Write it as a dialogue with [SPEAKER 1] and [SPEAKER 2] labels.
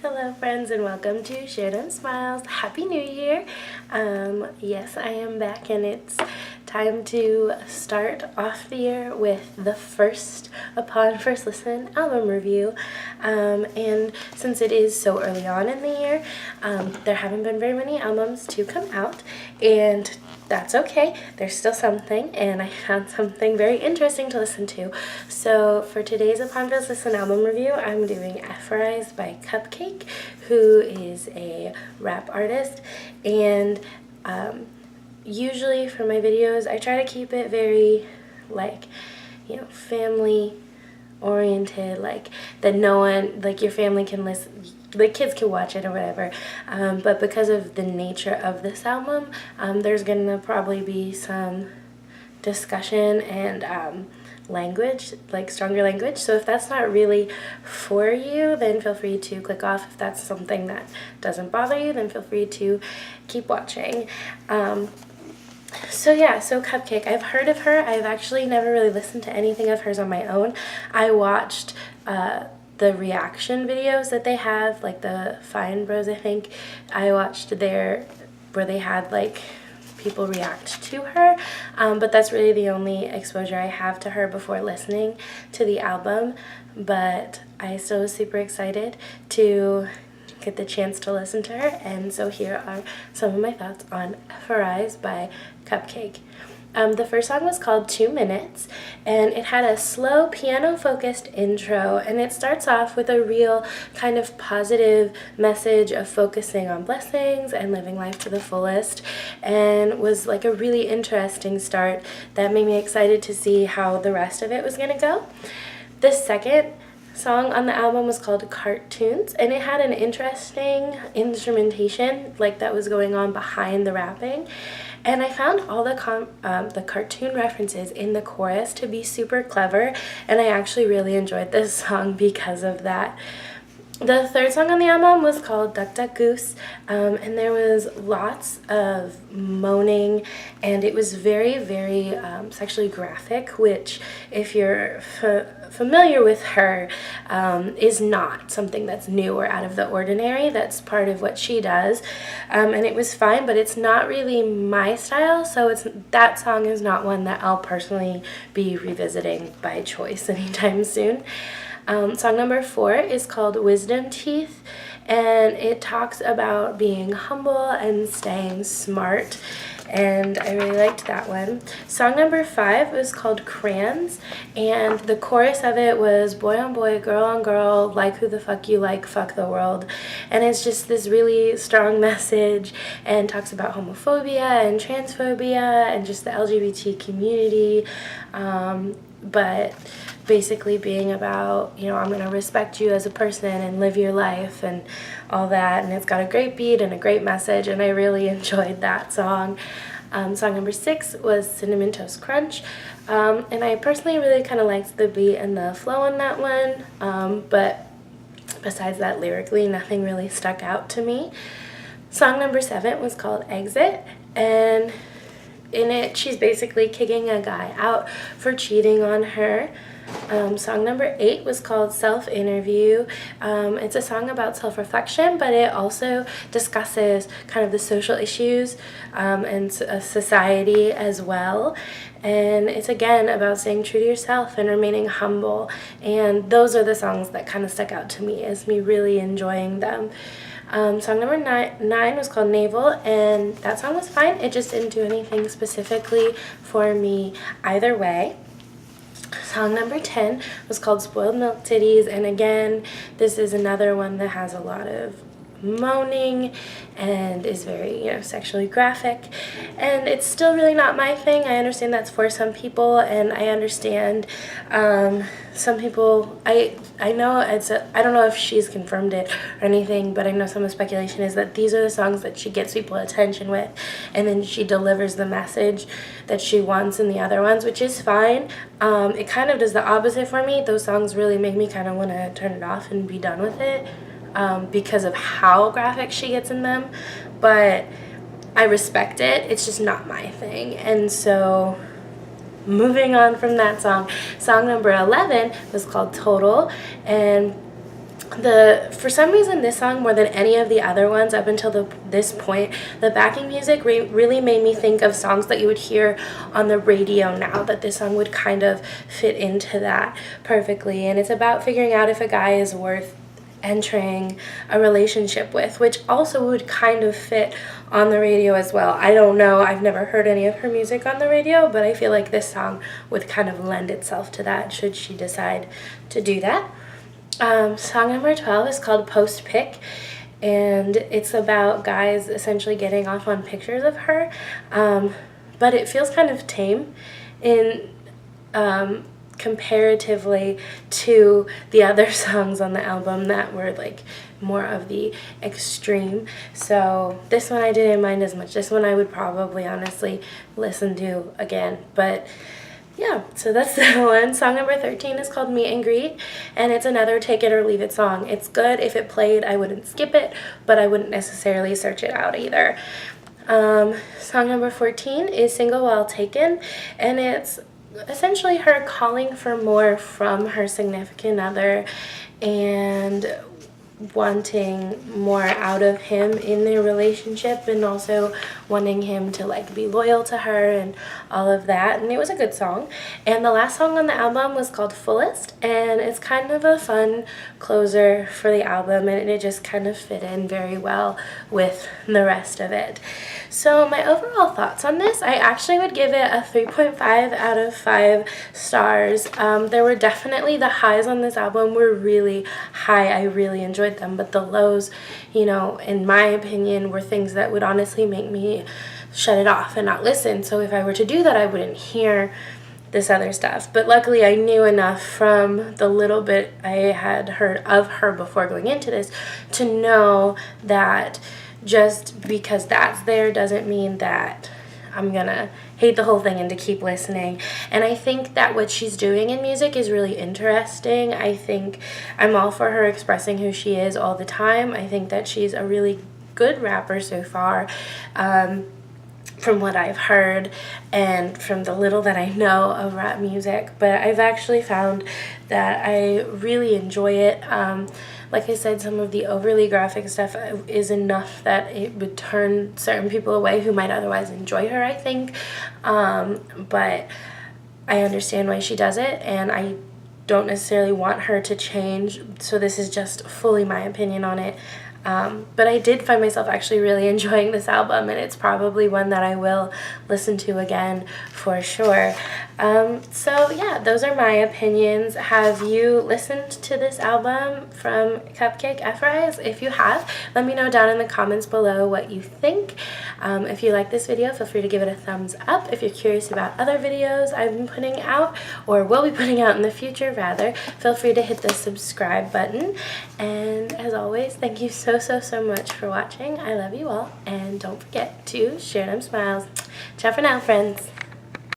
[SPEAKER 1] Hello friends and welcome to Shared and Smiles. Happy New Year! Yes, I am back and it's time to start off the year with the Upon First Listen album review. And since it is so early on in the year, there haven't been very many albums to come out, and that's okay. There's still something, and I found something very interesting to listen to. So for today's Upon First Listen album review, I'm doing Ephorize by cupcakKe, who is a rap artist, and usually for my videos, I try to keep it very, family oriented, that no one, your family can listen, kids can watch it or whatever, but because of the nature of this album, there's gonna probably be some discussion and language, stronger language, so if that's not really for you, then feel free to click off. If that's something that doesn't bother you, then feel free to keep watching. So cupcakKe, I've heard of her. I've actually never really listened to anything of hers on my own. I watched the reaction videos that they have, like the Fine Bros, I think. I watched where they had people react to her, but that's really the only exposure I have to her before listening to the album. But I still was super excited to get the chance to listen to her, and so here are some of my thoughts on Ephorize by cupcakKe. The first song was called 2 Minutes, and it had a slow piano-focused intro, and it starts off with a real kind of positive message of focusing on blessings and living life to the fullest, and was a really interesting start that made me excited to see how the rest of it was going to go. The second song on the album was called Cartoons, and it had an interesting instrumentation that was going on behind the rapping, and I found all the cartoon references in the chorus to be super clever, and I actually really enjoyed this song because of that. The third song on the album was called Duck Duck Goose, and there was lots of moaning, and it was very, very sexually graphic, which, if you're familiar with her, is not something that's new or out of the ordinary. That's part of what she does, and it was fine, but it's not really my style, so that song is not one that I'll personally be revisiting by choice anytime soon. Song number 4 is called Wisdom Teeth, and it talks about being humble and staying smart, and I really liked that one. Song number 5 was called Crayons, and the chorus of it was boy on boy, girl on girl, like who the fuck you like, fuck the world, and it's just this really strong message and talks about homophobia and transphobia and just the LGBT community, but basically being about, I'm going to respect you as a person and live your life and all that, and it's got a great beat and a great message, and I really enjoyed that song. Song number 6 was Cinnamon Toast Crunch, and I personally really kind of liked the beat and the flow on that one, but besides that, lyrically, nothing really stuck out to me. Song number 7 was called Exit, and in it, she's basically kicking a guy out for cheating on her. Song number 8 was called Self-Interview. It's a song about self-reflection, but it also discusses kind of the social issues and society as well. And it's again about staying true to yourself and remaining humble. And those are the songs that kind of stuck out to me as me really enjoying them. Song number 9 was called Navel, and that song was fine. It just didn't do anything specifically for me either way. Song number 10 was called Spoiled Milk Titties, and again, this is another one that has a lot of moaning and is very, sexually graphic, and it's still really not my thing. I understand that's for some people, and I understand some people, I know I don't know if she's confirmed it or anything, but I know some of the speculation is that these are the songs that she gets people attention with, and then she delivers the message that she wants in the other ones, which is fine. It kind of does the opposite for me. Those songs really make me kind of want to turn it off and be done with it, because of how graphic she gets in them, but I respect it. It's just not my thing. And so moving on from that song, song number 11 was called Total, and For some reason, this song, more than any of the other ones up until this point, the backing music really made me think of songs that you would hear on the radio now, that this song would kind of fit into that perfectly. And it's about figuring out if a guy is worth entering a relationship with, which also would kind of fit on the radio as well. I don't know, I've never heard any of her music on the radio, but I feel like this song would kind of lend itself to that, should she decide to do that. Song number 12 is called Post Pic, and it's about guys essentially getting off on pictures of her, but it feels kind of tame in comparatively to the other songs on the album that were like more of the extreme. So this one I didn't mind as much. This one I would probably honestly listen to again, but yeah, so that's that one. Song number 13 is called Meet and Greet, and it's another take it or leave it song. It's good. If it played, I wouldn't skip it, but I wouldn't necessarily search it out either. Song number 14 is Single While Taken, and it's essentially her calling for more from her significant other and wanting more out of him in their relationship, and also wanting him to like be loyal to her and all of that. And it was a good song. And the last song on the album was called Fullest, and it's kind of a fun closer for the album, and it just kind of fit in very well with the rest of it. So my overall thoughts on this, I actually would give it a 3.5 out of 5 stars. There were definitely, the highs on this album were really high. I really enjoyed them, but the lows, you know, in my opinion, were things that would honestly make me shut it off and not listen. So if I were to do that, I wouldn't hear this other stuff. But luckily I knew enough from the little bit I had heard of her before going into this to know that just because that's there doesn't mean that I'm gonna hate the whole thing and to keep listening. And I think that what she's doing in music is really interesting. I think I'm all for her expressing who she is all the time. I think that she's a really good rapper so far, from what I've heard and from the little that I know of rap music. But I've actually found that I really enjoy it. Like I said, some of the overly graphic stuff is enough that it would turn certain people away who might otherwise enjoy her, I think. But I understand why she does it, and I don't necessarily want her to change, so this is just fully my opinion on it. But I did find myself actually really enjoying this album, and it's probably one that I will listen to again for sure. So yeah, those are my opinions. Have you listened to this album from cupcakKe? If you have, let me know down in the comments below what you think. If you like this video, feel free to give it a thumbs up. If you're curious about other videos I've been putting out, or will be putting out in the future rather, feel free to hit the subscribe button. And as always, thank you so much for watching. I love you all, and don't forget to share them smiles. Ciao for now, friends.